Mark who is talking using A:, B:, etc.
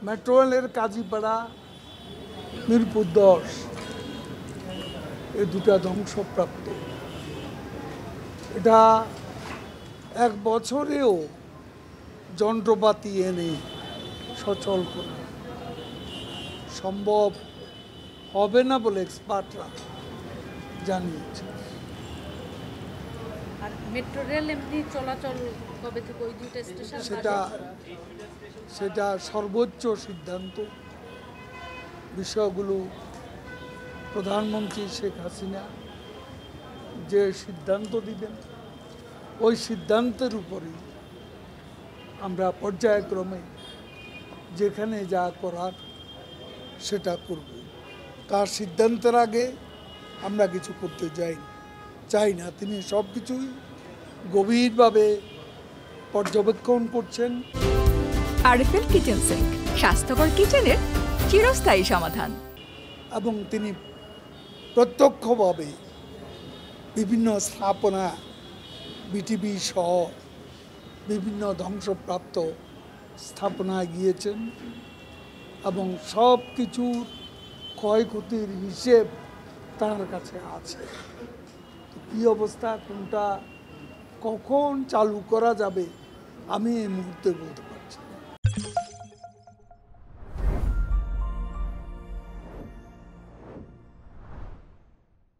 A: Metro রেলের কাজীপাড়া মিরপুর 10 এই দুটা ধ্বংসপ্রাপ্ত। এটা এক বছরেও যন্ত্রপাতি এনে সচল করা সম্ভব হবে না বলে এক্সপার্টরা জানিয়েছে।
B: আর মেট্রো রেল এমনি চলাচল কবে থেকে ওই দুইটা স্টেশন
A: সেটা সর্বোচ্চ সিদ্ধান্ত। বিষয়গুলো প্রধানমন্ত্রী শেখ হাসিনা যে সিদ্ধান্ত দিবেন ওই সিদ্ধান্তের উপরেই আমরা পর্যায়ক্রমে যেখানে যা করার সেটা করব। তার সিদ্ধান্তের আগে আমরা কিছু করতে চাই না। তিনি সব কিছুই গভীরভাবে পর্যবেক্ষণ করছেন।
C: আরএফএল কিচেন সিঙ্ক, স্বাস্থ্যকর কিচেনের চিরস্থায়ী সমাধান।
A: এবং তিনি প্রত্যক্ষভাবে বিভিন্ন স্থাপনা বিটিভি সহ বিভিন্ন ধ্বংসপ্রাপ্ত স্থাপনায় গিয়েছেন এবং সব কিছুর ক্ষয়ক্ষতির হিসেব তার কাছে আছে। কী অবস্থা, কোনটা কখন চালু করা যাবে আমি এই মুহূর্তে বলতে পারি।